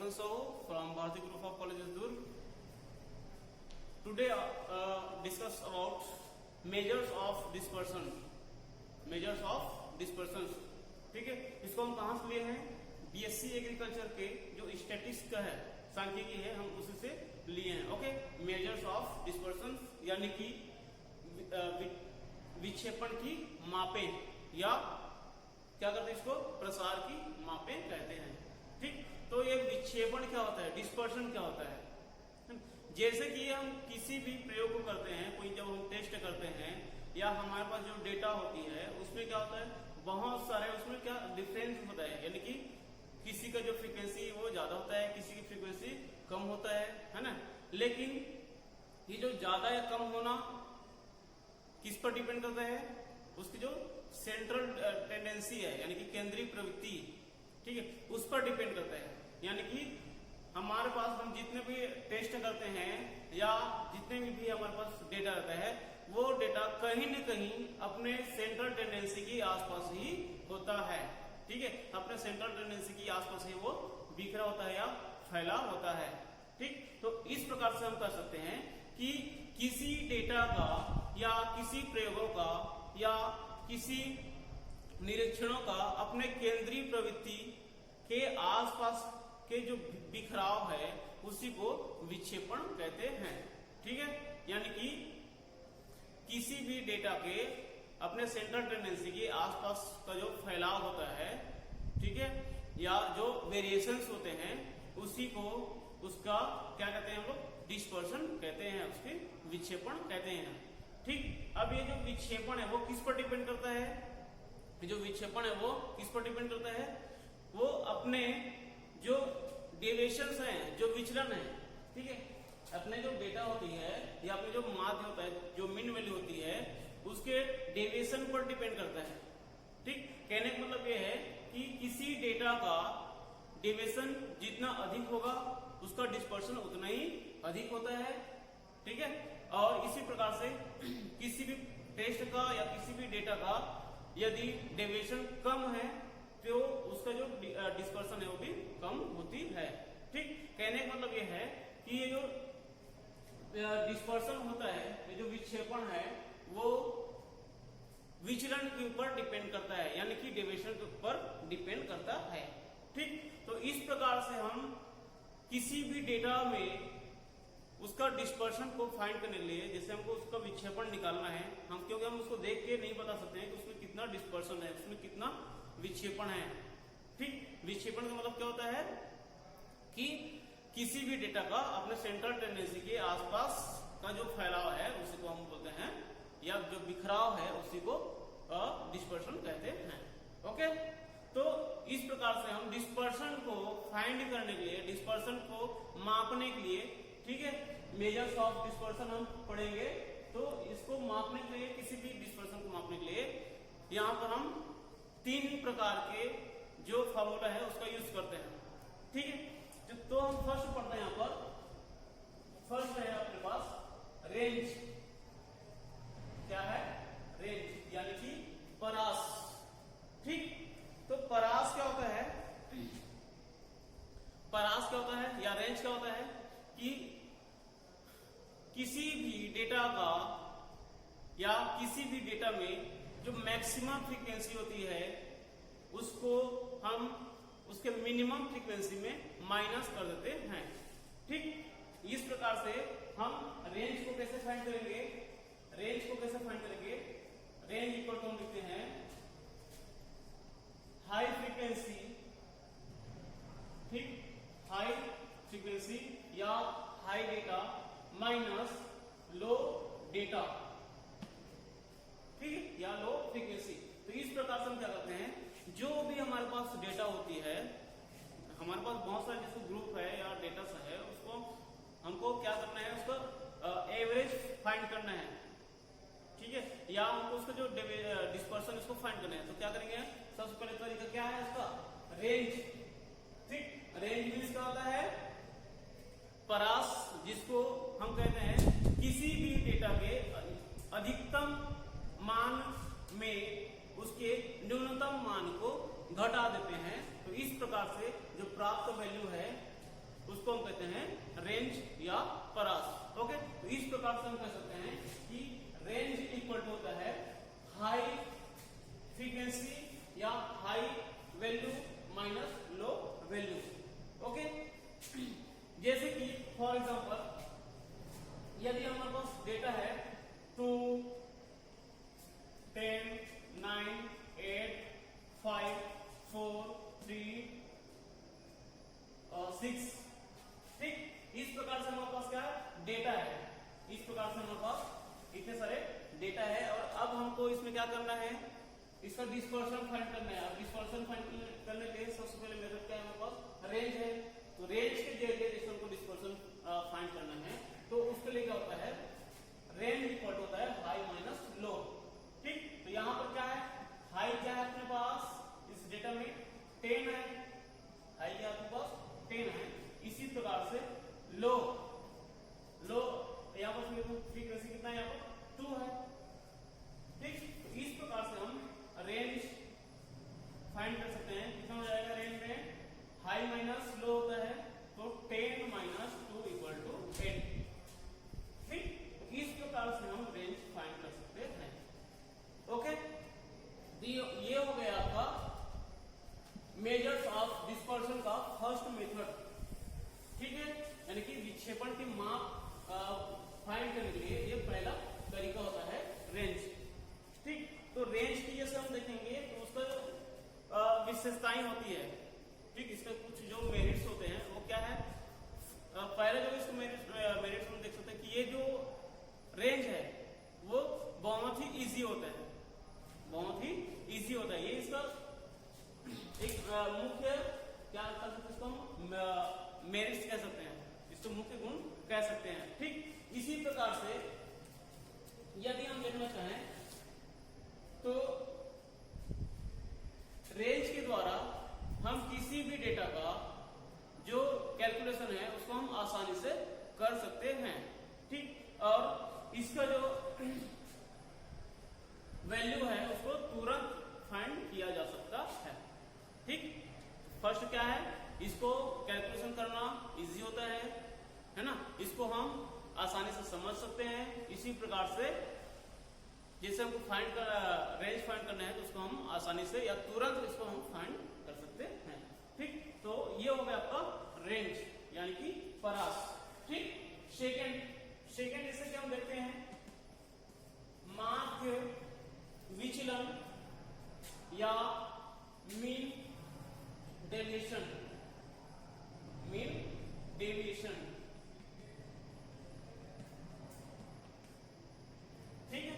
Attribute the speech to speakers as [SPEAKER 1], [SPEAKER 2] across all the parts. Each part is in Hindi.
[SPEAKER 1] Darshan Sahu from Bharati Group of Colleges Durg. Today discuss about measures of dispersion. Measures of dispersion. ठीक है, इसको हम कहाँ से लिए हैं? बीएससी एग्रीकल्चर के जो स्टैटिस्टिक्स का है, सांख्यिकी है, हम उसी से लिए हैं. ओके, मेजर्स ऑफ डिस्पर्सन यानी कि विक्षेपण की मापें या क्या कहते हैं इसको, प्रसार की मापें कहते हैं. ठीक, तो ये विक्षेपण क्या होता है, डिस्पर्शन क्या होता है? जैसे कि हम किसी भी प्रयोग को करते हैं, कोई जब हम टेस्ट करते हैं या हमारे पास जो डेटा होती है उसमें क्या होता है, बहुत सारे उसमें क्या डिफरेंस होता है, यानी कि किसी का जो फ्रीक्वेंसी वो ज्यादा होता है, किसी की फ्रीक्वेंसी कम होता है ना. लेकिन ये जो ज्यादा या कम होना किस पर डिपेंड करता है, उसकी जो सेंट्रल टेंडेंसी है यानी कि केंद्रीय प्रवृत्ति, ठीक है, उस पर डिपेंड करता है. यानी कि हमारे पास हम जितने भी टेस्ट करते हैं या जितने भी हमारे पास डेटा रहता है, वो डेटा कहीं न कहीं अपने सेंट्रल टेंडेंसी के आसपास ही होता है. ठीक है, अपने सेंट्रल टेंडेंसी के आसपास ही वो बिखरा होता है या फैला होता है. ठीक, तो इस प्रकार से हम कर सकते हैं कि किसी डेटा का या किसी प्रयोगों का या किसी निरीक्षणों का अपने केंद्रीय प्रवृत्ति के आसपास के जो बिखराव है उसी को विक्षेपण कहते हैं. ठीक है, यानी कि किसी भी डेटा के अपने सेंट्रल टेंडेंसी के आसपास का जो फैलाव होता है, ठीक है, या जो वेरिएशंस होते हैं उसी को उसका क्या कहते हैं, हम लोग डिस्पर्शन कहते हैं, उसके विक्षेपण कहते हैं. ठीक, अब ये जो विक्षेपण है वो किस पर डिपेंड करता है, जो विक्षेपण है वो किस पर डिपेंड करता है, वो अपने जो डेविएशंस हैं, जो विचलन है, ठीक है, अपने जो डेटा होती है या अपने जो माध्य होता है, जो मीन वैल्यू होती है, उसके डेविएशन पर डिपेंड करता है. ठीक, कहने का मतलब ये है कि किसी डेटा का डेविएशन जितना अधिक होगा उसका डिस्पर्शन उतना ही अधिक होता है. ठीक है, और इसी प्रकार से किसी भी टेस्ट का या किसी भी डेटा का यदि डेविएशन कम है तो उसका जो डिस्पर्शन है वो भी कम होती है. ठीक, कहने का मतलब ये है कि ये जो डिस्पर्शन होता है, ये जो विक्षेपण है वो विचलन के ऊपर डिपेंड करता है, यानी कि डेविएशन के ऊपर डिपेंड करता है. ठीक, तो इस प्रकार से हम किसी भी डेटा में उसका डिस्पर्शन को फाइंड करने के लिए, जैसे हमको उसका विक्षेपण निकालना है, हम क्योंकि हम उसको देख के नहीं बता सकते हैं कि उसमें कितना डिस्पर्शन है, उसमें कितना विक्षेपण है. ठीक, विक्षेपण का मतलब क्या होता है कि किसी भी डेटा का अपने सेंट्रल टेंडेंसी के आसपास का जो फैलाव है उसी को हम बोलते हैं, या जो बिखराव है उसी को डिस्पर्शन कहते हैं. ओके, तो इस प्रकार से हम डिस्पर्शन को फाइंड करने के लिए, डिस्पर्शन को मापने के लिए, ठीक है, मेजर्स ऑफ डिस्पर्शन हम पढ़ेंगे. तो इसको मापने के लिए, किसी भी डिस्पर्शन को मापने के लिए यहाँ पर हम 3 प्रकार के जो फॉर्मूला है उसका यूज करते हैं. ठीक है, तो हम फर्स्ट पढ़ते हैं. यहाँ पर फर्स्ट है अपने पास रेंज. क्या है? रेंज यानी कि परास. ठीक, तो परास क्या होता है, परास क्या होता है या रेंज क्या होता है कि किसी भी डेटा का या किसी भी डेटा में जो मैक्सिमम फ्रीक्वेंसी होती है उसको हम उसके मिनिमम फ्रीक्वेंसी में माइनस कर देते हैं. ठीक, इस प्रकार से हम रेंज को कैसे फाइंड करेंगे, रेंज को कैसे फाइंड करेंगे, रेंज इक्वल टू हम लिखते हैं हाई फ्रीक्वेंसी. ठीक, हाई फ्रीक्वेंसी या high data minus low data. ठीक है, या लो फ्रीक्वेंसी. तो इस प्रकार से हम क्या करते हैं, जो भी हमारे पास डेटा होती है, हमारे पास बहुत सारे जैसे ग्रुप है या डेटा है, उसको हमको क्या करना है, उसका एवरेज फाइंड करना है. ठीक है, या हमको उसका जो डिस्पर्शन उसको फाइंड करना है. तो क्या करेंगे, सबसे पहले तरीका क्या है उसका, रेंज. ठीक, रेंज मीन्स क्या होता है, परास, जिसको हम कहते हैं किसी भी डेटा के अधिकतम मान में उसके न्यूनतम मान को घटा देते हैं. तो इस प्रकार से जो प्राप्त वैल्यू है एग्जाम्पल यदि हमारे पास डेटा है 2, 10, 9, 8, 5, 4, 3, 6, ठीक, इस प्रकार से हमारे पास क्या है डेटा है। इस प्रकार से हमारे पास इतने सारे डेटा है और अब हमको इसमें क्या करना है, इसका डिस्पर्शन फाइंड करना है। अब डिस्पर्शन फाइंड करने के लिए सबसे पहले मेथड क्या है हमारे पास, रेंज है। तो रेंज के जरिए इसको डिस्पर्शन फाइंड करना है। तो उसके लिए क्या होता है, रेंज इक्वल होता है हाई माइनस लो, ठीक। तो यहाँ पर क्या है, हाई क्या है अपने पास इस डेटा में 10 है, हाई क्या आपके पास 10 है। इसी प्रकार से लो यहाँ पर फ्रीक्वेंसी कितना है, यहाँ पर 2 है, ठीक। तो इस प्रकार से हम रेंज फाइंड कर सकते हैं। कितना हो जाएगा रेंज में, हाई माइनस लो होता है तो 10 माइनस 2 इक्वल टू 10, ठीक। इस प्रकार से हम रेंज फाइंड कर सकते हैं। ओके, ये हो गया आपका मेजर्स ऑफ डिस्पर्शन का फर्स्ट मेथड, ठीक है। यानी कि विक्षेपण की माप फाइंड करने के लिए ये पहला तरीका होता है रेंज, ठीक। तो रेंज की जैसे हम देखेंगे तो उसका विशेषताएं होती है, ठीक। इसका कुछ जो मेरिट्स होते हैं वो क्या है, पहले जो इसको मेरिट्स हम देख सकते हैं कि ये जो रेंज है वो बहुत ही इजी होता है, बहुत ही इजी होता है। ये इसका एक मुख्य क्या कर सकते हैं, इसको हम मेरिट्स कह सकते हैं, इसको मुख्य गुण कह सकते हैं, ठीक। इसी प्रकार से यदि हम देखना चाहें तो रेंज के द्वारा हम किसी भी डेटा का जो कैलकुलेशन है उसको हम आसानी से कर सकते हैं, ठीक। और इसका जो वैल्यू है उसको तुरंत फाइंड किया जा सकता है, ठीक। फर्स्ट क्या है, इसको कैलकुलेशन करना इजी होता है ना, इसको हम आसानी से समझ सकते हैं। इसी प्रकार से जैसे हमको रेंज फाइंड करना है तो उसको हम आसानी से या तुरंत इसको हम फाइंड कर सकते हैं, ठीक। तो ये हो गया आपका रेंज यानी कि परास, ठीक। सेकंड जैसे कि हम देखते हैं माध्य विचलन या मीन डेविएशन, ठीक है,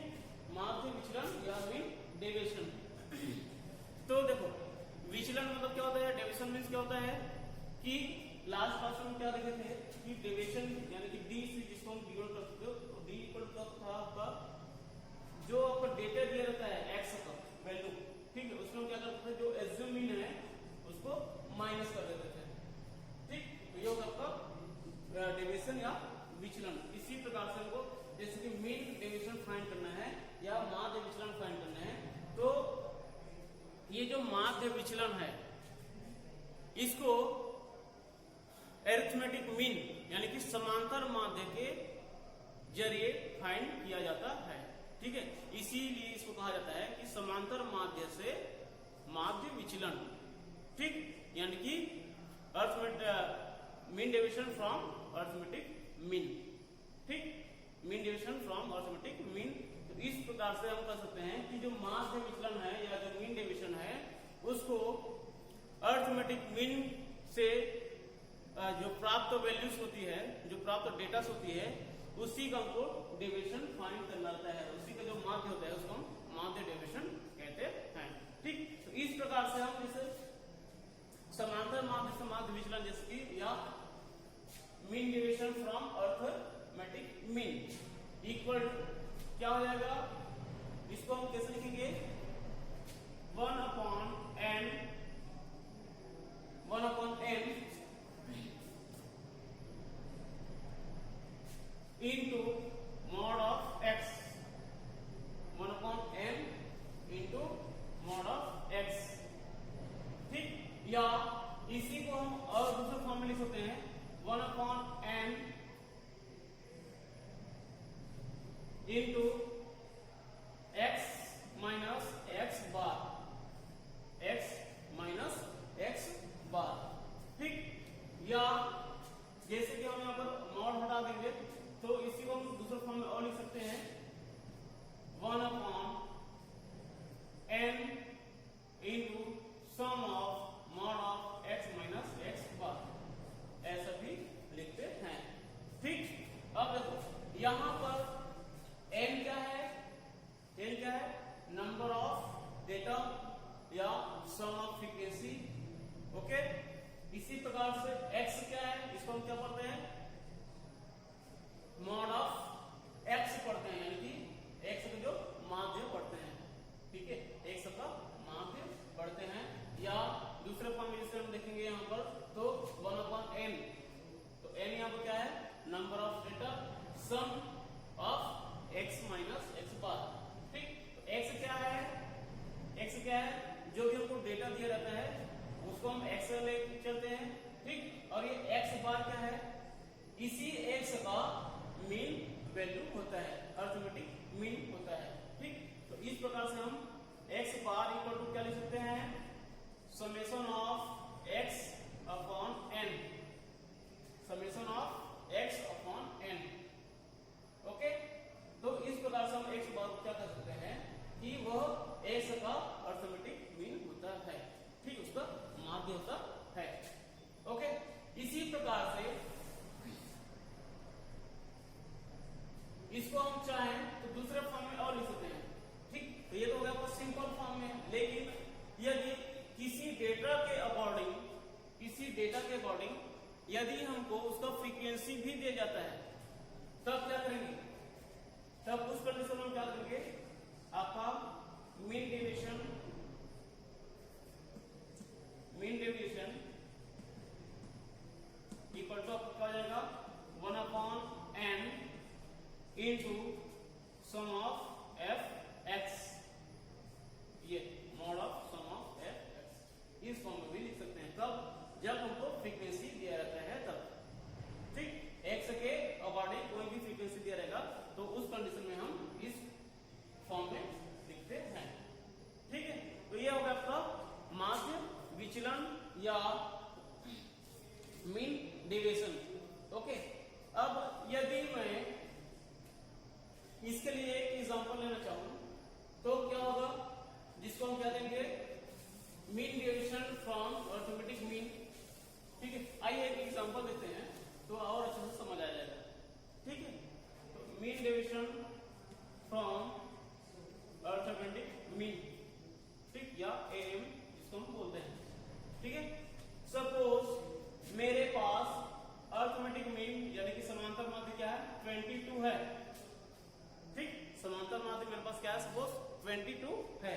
[SPEAKER 1] माध्य विचलन या मीन डेविएशन। तो देखो विचलन मतलब क्या होता है, डेविएशन मीन्स क्या होता है कि लास्ट क्लास में क्या देखे थे कि डेविएशन यानी कि डी से जिसको हम डिवाइड कर सकते हो, तो डी इक्वल टू था आपका जो आपका डेटा दिया रहता है एक्स का वैल्यू, ठीक है, उसमें हम क्या करते थे जो एज्यूम मीन है उसको माइनस कर देते थे, ठीक। तो ये होगा आपका डेविएशन या विचलन। इसी प्रकार से हमको जैसे कि मीन डेविएशन फाइंड करना है या माध्य विचलन फाइंड करना है, तो ये जो माध्य विचलन है इसको अरिथमेटिक मीन यानी कि समांतर माध्य के जरिए फाइंड किया जाता है, ठीक है। इसीलिए इसको कहा जाता है कि समांतर माध्य से माध्य विचलन, ठीक, यानी कि mean deviation from arithmetic mean, ठीक, mean deviation from arithmetic mean. तो इस प्रकार से हम कह सकते हैं कि जो माध्य विचलन है या जो मीन डेविएशन है उसको अरिथमेटिक मीन से जो प्राप्त वैल्यूज होती है, जो प्राप्त डेटा होती है, उसी का हमको डेविएशन फाइंड करना रहता है, उसी का जो माध्य होता है उसको हम माध्य डेविएशन कहते हैं, ठीक। तो इस प्रकार से हम जैसे समांतर माध्य से माध्य विचलन जैसे कि या mean deviation from arithmetic mean equal क्या हो जाएगा, इसको हम कैसे लिखेंगे 1/n into mod of x, 1/n into mod of x, ठीक। या इसी को हम और दूसरे फॉर्म में लिख सकते हैं 1/n into x minus x bar, ठीक। या जैसे कि हम यहाँ पर मॉड हटा देंगे तो इसी को हम दूसरे फॉर्म में और लिख सकते हैं 1/n into sum of mod of x minus x bar, ऐसा भी लिखते हैं। ठीक, अब देखो यहां पर n क्या है, n क्या है, नंबर ऑफ डेटा या सम ऑफ फ्रीक्वेंसी। ओके, इसी प्रकार से x क्या है, इसको हम क्या पढ़ते हैं, मॉड ऑफ x पढ़ते हैं, यानी कि x का जो माध्य पढ़ते हैं। ठीक है, x का माध्य पढ़ते हैं, या दूसरे फॉर्म में जिसे हम देखेंगे यहाँ पर तो 1/n, तो n यहाँ पर क्या है, number of data sum of x minus x bar. ठीक, तो x क्या है, x क्या है, जो भी हमको डेटा दिया रहता है उसको हम x ले चलते हैं। ठीक, और ये x बार क्या है, इसी x का मीन वैल्यू होता है, अरिथमेटिक मीन होता है। ठीक, तो इस प्रकार से हम x बार इक्वल टू क्या लिख सकते हैं, summation of x upon n, summation of x upon n। Okay, तो इस प्रकार से हम x बार क्या कर सकते हैं कि वह x का अरिथमेटिक मीन होता है। ठीक, उसका माध्य होता है। ओके, इसी प्रकार से इसको हम चाहें तो दूसरे फॉर्म में और लिख सकते हैं। ठीक, तो ये तो हो गया सिंपल फॉर्म में, लेकिन यदि किसी डेटा के अकॉर्डिंग, किसी डेटा के अकॉर्डिंग यदि हमको उसका फ्रीक्वेंसी भी दिया जाता है तब क्या करेंगे, तब उस कंडीशन में क्या करेंगे, आपका mean deviation, mean deviation equal to आपका क्या हो जाएगा, 1/n into sum of f(x), ये mod of some of f(x), इस फॉर्म में भी लिख सकते हैं। कब, जब हमको फ्रीक्वेंसी दिया रहता है तब। ठीक, x के अकॉर्डिंग कोई भी फ्रीक्वेंसी दिया रहेगा तो उस कंडीशन में हम इस फॉर्म में लिखते हैं। ठीक है, तो ये होगा आपका माध्य विचलन या मीन डेविएशन। ओके, अब यदि मैं इसके लिए एक एग्जांपल लेना चाहूं तो क्या होगा, जिसको हम क्या देंगे, mean deviation from arithmetic mean. ठीक है, आइए एक एग्जांपल देते हैं तो और अच्छे से समझ आ जाएगा। ठीक है, तो mean deviation from arithmetic mean, ठीक, या AM जिसको हम बोलते हैं। ठीक है, सपोज मेरे पास अरिथमेटिक मीन यानी कि समांतर माध्य क्या है, 22 है। ठीक, समांतर माध्य मेरे पास क्या है, सपोज 22 है।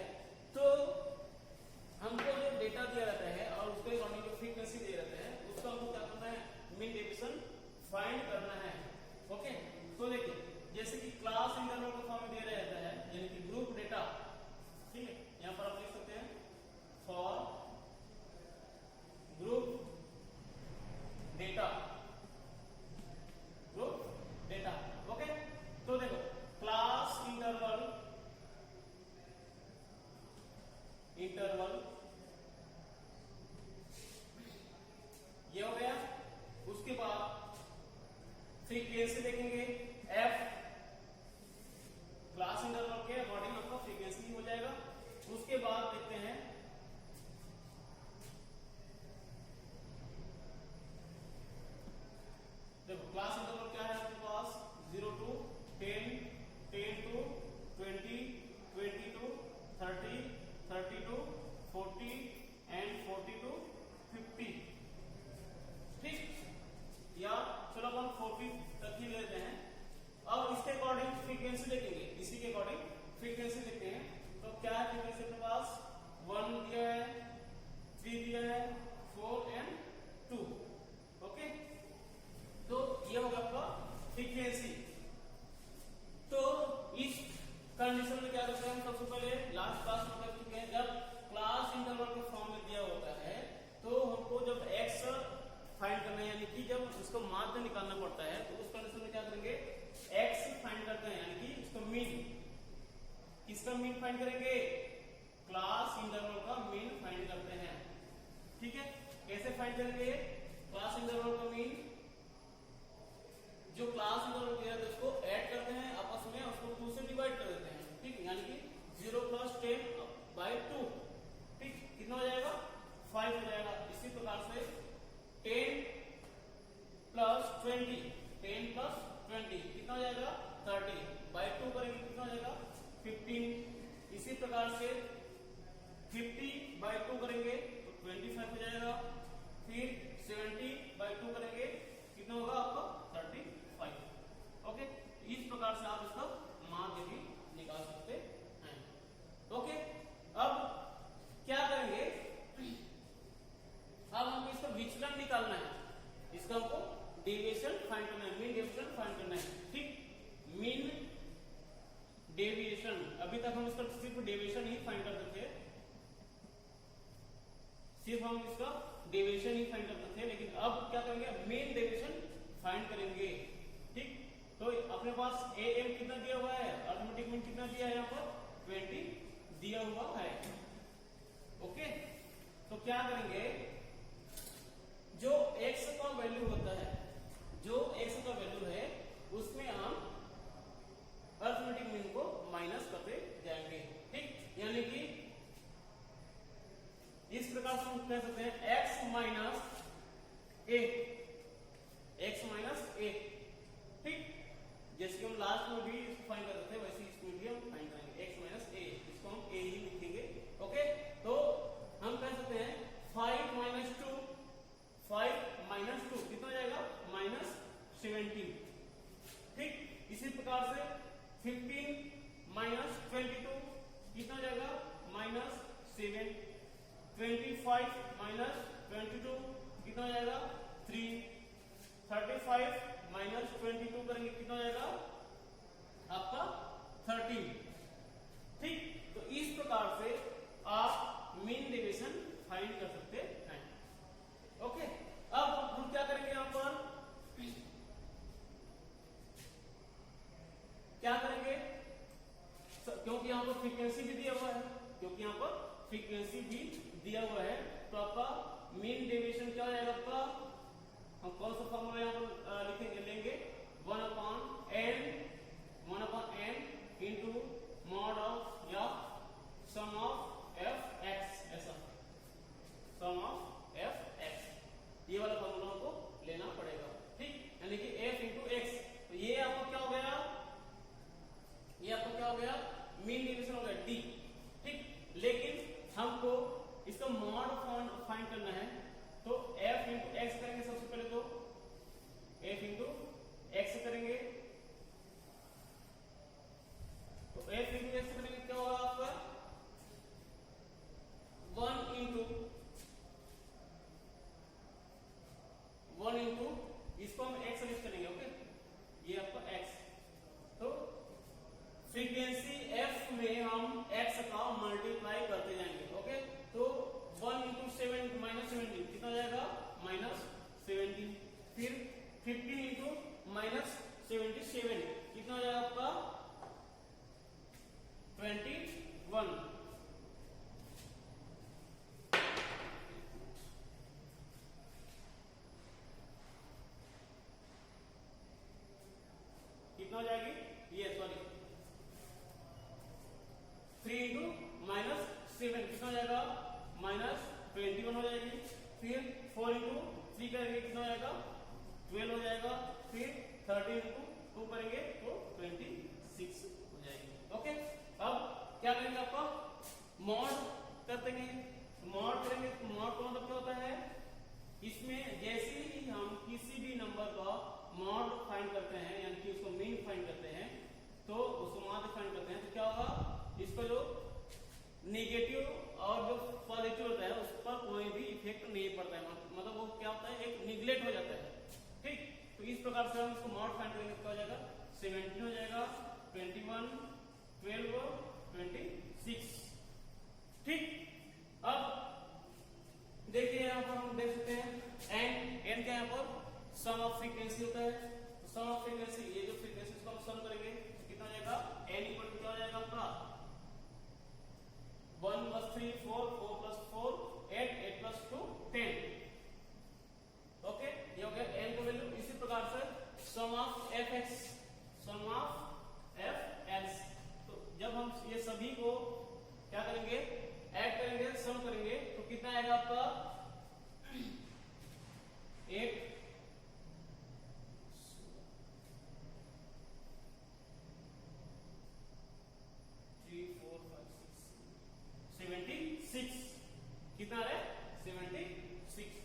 [SPEAKER 1] तो हमको जो डेटा दिया रहता है और उसके अकॉर्डिंग जो फ्रीक्वेंसी दिया रहता है उसका हमको क्या करना है, मीन डेविएशन फाइंड करना है। ओके, तो देखिए जैसे कि क्लास इंटरवल के फॉर्म में दिया रहता है, यानी कि ग्रुप डेटा। ठीक है, यहां पर आप लिख सकते हैं for group data, group data. Okay, तो देखो क्लास इंटरवल, इंटरवल ये हो गया। उसके बाद फ्रीक्वेंसी देखेंगे f, क्लास इंटरवल के अकॉर्डिंग आपका फ्रीक्वेंसी हो जाएगा। उसके बाद देखते हैं देखो क्लास इंटरवल क्या है आपके पास, 0 to 10, 10 to 20, 20 to 30, 30 to 40 and 40 to 50। ठीक, या चलो अपन 40 तक ही लेते हैं। अब इसके अकॉर्डिंग फ्रीक्वेंसी देखेंगे, इसी के अकॉर्डिंग फ्रीक्वेंसी देखते हैं। तो क्या है फ्रीक्वेंसी के पास, 1 दिया है, 3 दिया है, 4 and 2। ओके, तो ये होगा आपका फ्रीक्वेंसी। तो इस कंडीशन में क्या करते हैं, सबसे पहले लास्ट क्लास में कर चुके हैं, जब क्लास इंटरवल के फॉर्म में दिया होता है तो हमको जब x फाइंड करना है, यानी कि जब उसको माध्य निकालना पड़ता है तो उस कंडीशन में क्या करेंगे, x फाइंड करते हैं, यानी कि इसका मीन, किसका मीन फाइंड करेंगे, क्लास इंटरवल का मीन फाइंड करते हैं। ठीक है, कैसे फाइंड करेंगे क्लास इंटरवल का मीन, जो डेविएशन फाइंड करना है, मीन डेविएशन फाइंड करना है। ठीक, मीन डेविएशन, अभी तक हम इसका सिर्फ डेविएशन ही फाइंड करते थे, सिर्फ हम इसका डेविएशन ही फाइंड करते थे, लेकिन अब क्या करेंगे, मीन डेविएशन फाइंड करेंगे। ठीक, तो अपने पास ए एम कितना दिया हुआ है, अरिथमेटिक मीन कितना दिया है, यहाँ पर 20 दिया हुआ है। ओके, तो क्या करेंगे, जो x का वैल्यू होता है, जो x का वैल्यू है उसमें हम अरिथमेटिक मीन को माइनस करते जाएंगे। ठीक, यानी कि इस प्रकार से हम कह सकते हैं x माइनस ए, x माइनस ए। ठीक, जैसे कि हम लास्ट में भी फाइंड करते थे वैसे इसमें भी हम फाइंड करेंगे x माइनस ए, इसको हम a ही लिखेंगे। ओके, तो हम कह सकते हैं 5 माइनस 2, 5 माइनस 2 कितना हो जाएगा, -17। ठीक, इसी प्रकार से 15 माइनस 22 कितना हो जाएगा, -7। 25 माइनस 22 कितना हो जाएगा, 3। 35 माइनस 22 करेंगे कितना हो जाएगा आपका, 13। ठीक, तो इस प्रकार से आप मीन डेविएशन फाइंड कर सकते हैं। ओके, अब हम क्या करेंगे, यहां पर क्या करेंगे, क्योंकि यहां पर फ्रीक्वेंसी भी दिया हुआ है, क्योंकि यहां पर फ्रीक्वेंसी भी दिया हुआ है, तो आपका मीन डेविएशन क्या हो जाएगा आपका, हम कौन सा फॉर्मूला यहां पर लिखेंगे, लेंगे 1/n इंटू मॉड ऑफ या सम ऑफ एफ एक्स, ऐसा सम ऑफ एफ एक्स, ये वाला फॉर्मूला को लेना पड़ेगा। ठीक, यानी कि एफ इंटू एक्स, तो ये आपको क्या हो गया, ये आपको क्या हो गया, मीन डेविएशन हो गया डी। ठीक, लेकिन हमको इसका मॉड फाइंड करना है, तो f इंटू एक्स करेंगे सबसे पहले, तो f इंटू एक्स करेंगे, तो f इंटू एक्स करेंगे क्या होगा आपका, 1 इंटू इसको हम x लिख करेंगे। ओके, ये आपका x, तो फ्रीक्वेंसी f में हम x का मल्टीप्लाई करते जाएंगे। ओके, तो 1 इंटू 7 माइनस 17 कितना हो जाएगा, -17। फिर 15 इंटू -77 कितना हो जाएगा आपका, 21। कितना हो जाएगी, ये सॉरी 3 इंटू -7 कितना हो जाएगा, -21 हो जाएगी। फिर 4 इंटू 3 करेंगे कितना हो जाएगा, 12 हो जाएगा। फिर 30 इंटू 2 करेंगे तो 26 हो जाएगी। ओके, अब क्या करेंगे, आपका मॉड कर देंगे, मॉड करेंगे, तो मॉड का मतलब क्या होता है, इसमें जैसे ही हम किसी भी नंबर का मॉड फाइंड करते हैं, यानी कि उसको मीन फाइंड करते हैं, तो उसको मॉड फाइंड करते हैं, तो क्या होगा, इसका जो नेगेटिव और जो पॉजिटिव होता है उस पर कोई भी इफेक्ट नहीं पड़ता है, मतलब वो क्या होता है, एक निगलेक्ट हो जाता है। ठीक, तो इस प्रकार से हम इसको मॉड फाइंड करेंगे, क्या हो जाएगा, 17 हो जाएगा, 21, 12, 26। ठीक, अब देखिए यहाँ पर हम देख सकते हैं एन क्या, यहाँ पर सम ऑफ फ्रीक्वेंसी होता है, तो सम ऑफ फ्रीक्वेंसी, ये जो फ्रीक्वेंसी इसको हम सम करेंगे तो कितना हो जाएगा, एन इक्वल टू क्या हो जाएगा आपका, 1 + 3 4, 4 + 4 8, 8 + 2 10। ओके, ये हो गया एन का वैल्यू। इसी प्रकार से sum of F X, sum of F X, तो जब हम ये सभी को क्या करेंगे, ऐड करेंगे, सम करेंगे, तो कितना आएगा आपका, 8 3 4 5 6 76 कितना है, 76।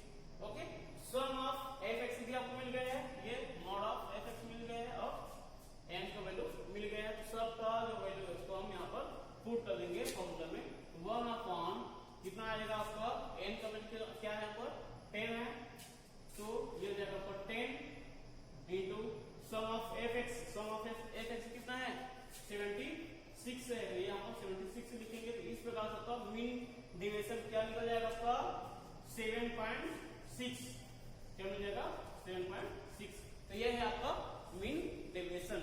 [SPEAKER 1] मीन डेविएशन क्या निकल जाएगा आपका 7.6, क्या मिल जाएगा 7.6। तो ये है आपका मीन डेविएशन।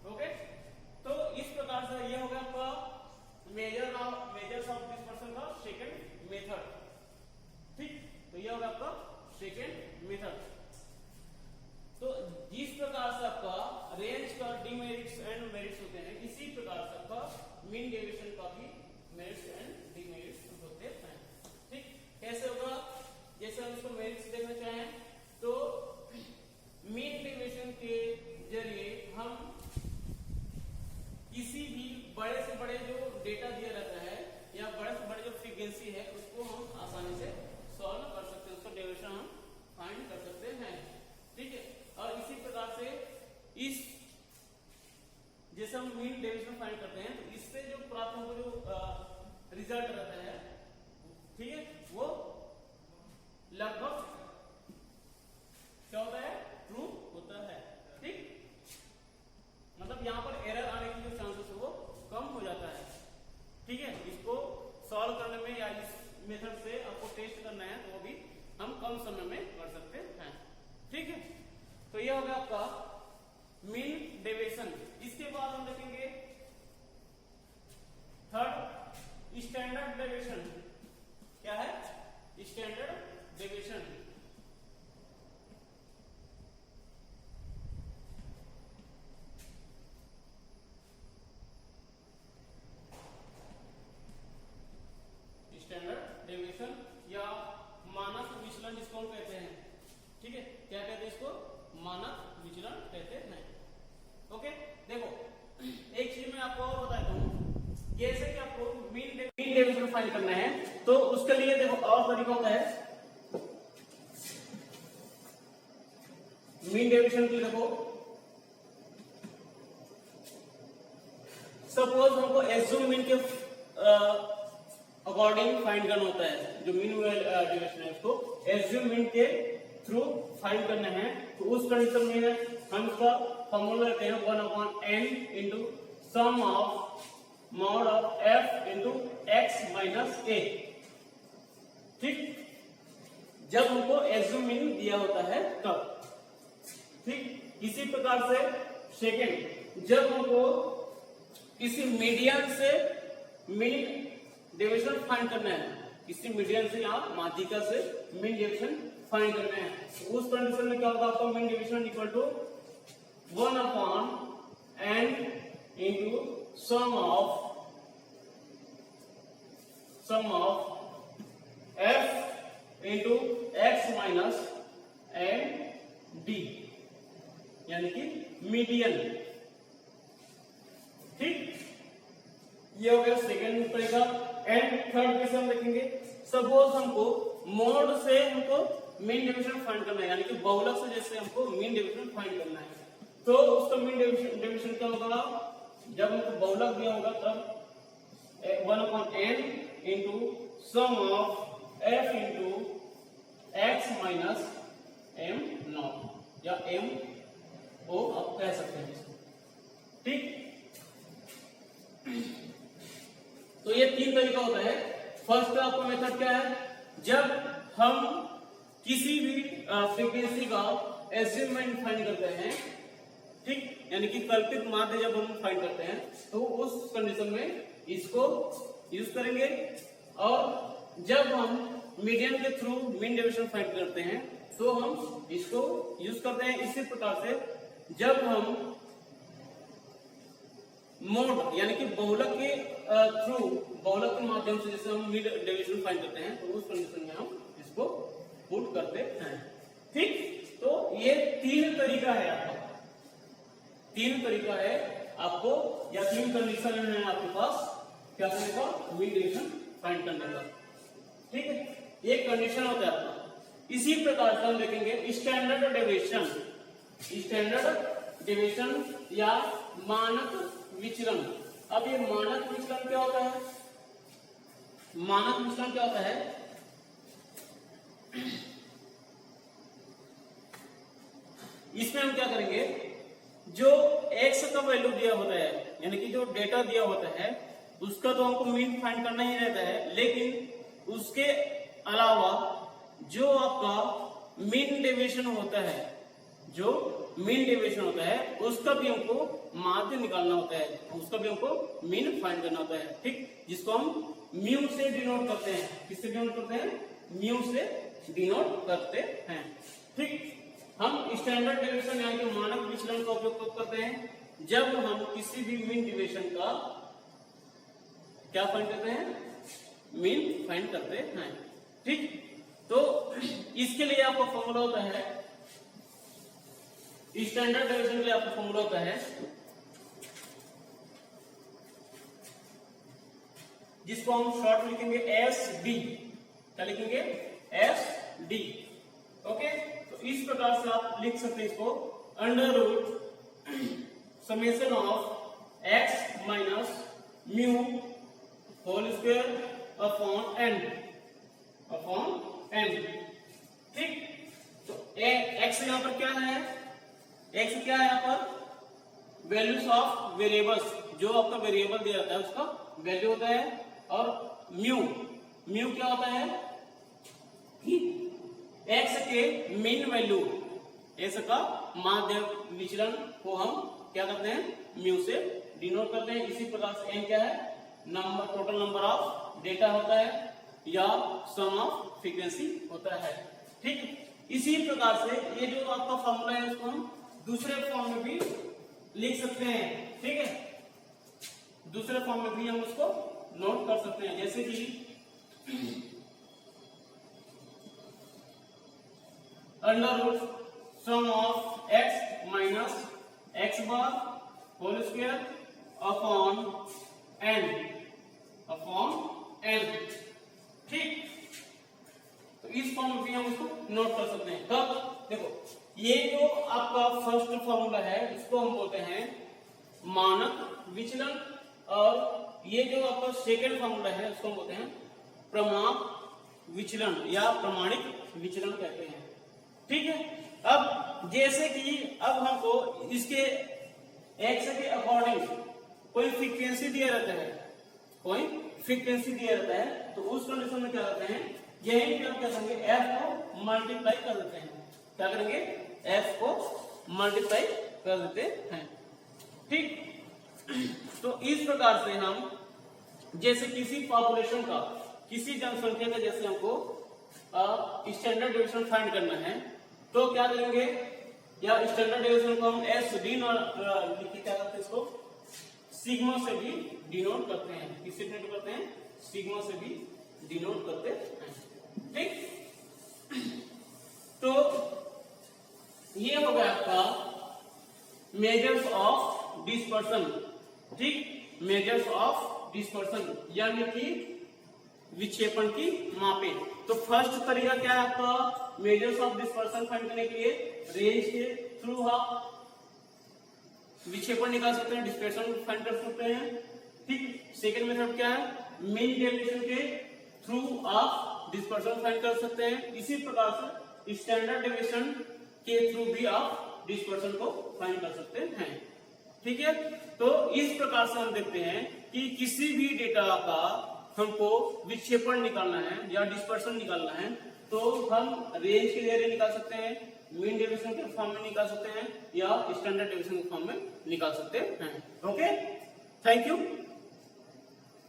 [SPEAKER 1] ओके, तो इस प्रकार से ये हो गया आपका मेजर्स ऑफ डिस्पर्सन का सेकंड मेथड। ठीक, तो ये होगा आपका सेकंड मेथड। तो जिस प्रकार से आपका रेंज का डिमेरिट्स एंड मेरिट्स होते हैं, इसी प्रकार से आपका मीन डेविएशन का भी मेरिट्स एंड डिमेरिट्स होते हैं। ठीक, कैसे होगा, जैसे हम इसको मेरिट्स देखना चाहें तो मीन डेविएशन के जरिए हम किसी भी बड़े से बड़े जो डेटा दिया रहता है या बड़े से बड़े जो फ्रीक्वेंसी है उसको हम आसानी से सॉल्व कर सकते हैं, उसका डेविएशन हम फाइंड कर सकते हैं। ठीक है, और इसी प्रकार से इस जैसे हम मीन डेविएशन फाइंड करते हैं तो इससे जो प्राप्त हमको जो रिजल्ट रहता है, ठीक है, वो लगभग क्या होता है, ट्रू होता है। ठीक, मतलब यहाँ पर एरर आने की जो चांसेस है वो कम हो जाता है। ठीक है, इसको सॉल्व करने में या इस मेथड से आपको टेस्ट करना है तो वो भी हम कम समय में कर सकते हैं। ठीक है, तो यह हो गया आपका मीन डेविएशन। इसके बाद हम देखेंगे थर्ड स्टैंडर्ड डेविएशन। क्या है स्टैंडर्ड डेविएशन? स्टैंडर्ड डेविएशन या मानक विचलन जिसको हम कहते हैं। ठीक है, क्या कहते हैं इसको? मानक विचलन कहते हैं। ओके, देखो एक चीज मैं आपको और बताता हूं, जैसे कि आपको मीन डेविएशन फाइंड करना है तो उसके लिए देखो और तरीका होता है। मीन डेविएशन के लिए देखो, सपोज हमको एज्यूम मीन के अकॉर्डिंग फाइंड करना होता है, जो मीन डेविएशन है उसको एज्यूम मीन के थ्रू फाइंड करना है। तो उस कंडीशन में हम इसका फॉर्मूला लेते हैं 1/n into sum of mod of f into x minus a। ठीक, जब हमको एज्यूम मीन दिया होता है तब। ठीक, इसी प्रकार से सेकेंड, जब हमको किसी मीडियन से मीन डेविएशन फाइंड करना है, किसी मीडियन से या माध्यिका से मीन डेविएशन फाइंड करना है, तो उस कंडीशन में क्या होगा आपका mean deviation equal to 1/n into sum of f into x minus n d, यानी कि मीडियन। ठीक, ये हो गया सेकेंड तरीका। एंड थर्ड केस हम देखेंगे, सपोज हमको मोड से हमको मीन डेविएशन फाइंड करना है, यानी कि बहुलक से जैसे हमको मीन डेविएशन फाइंड करना है, तो उसका मीन डेविएशन क्या होगा? जब हमको बहुलक दिया होगा तब 1/n into sum of f into x minus m naught या m ओ आप कह सकते हैं इसको। ठीक, तो ये तीन तरीका होता है। फर्स्ट आपका मेथड क्या है? जब हम किसी भी फ्रीक्वेंसी का एज्यूमेंट फाइंड करते हैं, ठीक, यानी कि कल्पित माध्य जब हम फाइंड करते हैं तो उस कंडीशन में इसको यूज करेंगे। और जब हम मीडियन के थ्रू मीन डेविएशन फाइंड करते हैं तो हम इसको यूज करते हैं। इसी प्रकार से जब हम मोड यानी कि बहुलक के थ्रू, बहुलक के माध्यम से जैसे हम मीन डेविएशन फाइंड करते हैं तो उस कंडीशन में हम इसको पुट करते हैं। ठीक, तो ये तीन तरीका है आपका, तीन तरीका है आपको, या तीन कंडीशन है आपके पास क्या करने का, मीन डेविएशन फाइंड करने का। ठीक है, एक कंडीशन होता है आपका। इसी प्रकार से हम देखेंगे स्टैंडर्ड डेविएशन। स्टैंडर्ड डेविएशन या मानक विचलन। अब ये मानक विचलन क्या होता है? मानक विचलन क्या होता है? इसमें हम क्या करेंगे, जो x का वैल्यू दिया होता है, यानी कि जो डेटा दिया होता है उसका तो हमको मीन फाइंड करना ही रहता है, लेकिन उसके अलावा जो आपका मीन डेविएशन होता है, जो मीन डेविएशन होता है उसका भी हमको माध्य निकालना होता है, उसका भी हमको मीन फाइंड करना होता है, ठीक, जिसको हम म्यू से डिनोट करते हैं। किससे डिनोट करते हैं? म्यू से डिनोट करते हैं, ठीक। हम स्टैंडर्ड डेविएशन यानी कि मानक विचलन का उपयोग कब करते हैं? जब हम किसी भी मीन डेविएशन का क्या फाइंड करते हैं? मीन फाइंड करते हैं, ठीक। तो इसके लिए आपका फॉर्मूला होता है, स्टैंडर्ड डेविएशन के लिए आपका फॉर्मूला होता है जिसको हम शॉर्ट में लिखेंगे एस डी। क्या लिखेंगे? S D. ओके, तो इस प्रकार से आप लिख सकते हैं इसको, under root summation of x minus mu whole square upon n, ठीक। तो एक्स यहां पर क्या है? एक्स क्या है यहाँ पर? वैल्यूज ऑफ वेरिएबल्स, जो आपका वेरिएबल दिया जाता है उसका वैल्यू होता है। और म्यू क्या होता है? एक्स के मीन वैल्यू, एक्स का माध्य विचलन को हम क्या करते हैं? म्यू से डिनोट करते हैं। इसी प्रकार से एन क्या है? Number, total number of data होता है या सम ऑफ फ्रीक्वेंसी होता है, ठीक। इसी प्रकार से ये जो आपका फॉर्मूला है उसको हम दूसरे फॉर्म में भी लिख सकते हैं, ठीक है। दूसरे फॉर्म में भी हम उसको नोट कर सकते हैं, जैसे कि under root sum of x minus x bar whole square upon n, ठीक। तो इस फॉर्म में भी हम उसको नोट कर सकते हैं। कब? देखो, ये जो आपका फर्स्ट फॉर्मूला है इसको हम बोलते हैं मानक विचलन, और ये जो आपका सेकेंड फॉर्मूला है उसको हम बोलते हैं प्रमाप विचलन या प्रमाणिक विचलन कहते हैं, ठीक है। अब जैसे कि अब हमको इसके एक्स के अकॉर्डिंग कोई फ्रीक्वेंसी दिया रहता है, तो उस कंडीशन में क्या करते हैं? यही हम क्या करेंगे? एफ को मल्टीप्लाई कर देते हैं। क्या करेंगे? एफ को मल्टीप्लाई कर देते हैं, ठीक। तो इस प्रकार से हम जैसे किसी पॉपुलेशन का, किसी जनसंख्या का जैसे हमको स्टैंडर्ड डेविएशन फाइंड करना है, तो क्या करेंगे? या स्टैंडर्ड डेविएशन को हम एस डी लिख के क्या करते हैं? इसको सिग्मा से भी डिनोट करते हैं। किससे डिनोट करते हैं? सिग्मा से भी डिनोट करते हैं, ठीक। तो ये हो गया आपका मेजर्स ऑफ डिस्पर्सन, ठीक। मेजर्स ऑफ डिस्पर्सन यानी कि विक्षेपण की मापे। तो फर्स्ट तरीका क्या है आपका मेजर्स ऑफ डिस्पर्सन फाइंड करने के लिए? रेंज के थ्रू आप विक्षेपण निकाल सकते हैं, डिस्पर्सन फाइंड कर सकते हैं, ठीक। सेकेंड मेथड क्या है? मीन डेविएशन के थ्रू आप डिस्पर्सन फाइंड कर सकते हैं। इसी प्रकार से स्टैंडर्ड डेविएशन के थ्रू भी आप डिस्पर्सन को फाइंड कर सकते हैं, ठीक है। तो इस प्रकार से हम देखते हैं कि किसी भी डेटा का हमको विक्षेपण निकालना है या डिस्पर्सन निकालना है, तो हम रेंज के जरिए निकाल सकते हैं, मीन डेविएशन के फॉर्म में निकाल सकते हैं, या स्टैंडर्ड डेविएशन के फॉर्म में निकाल सकते हैं। Okay, thank you.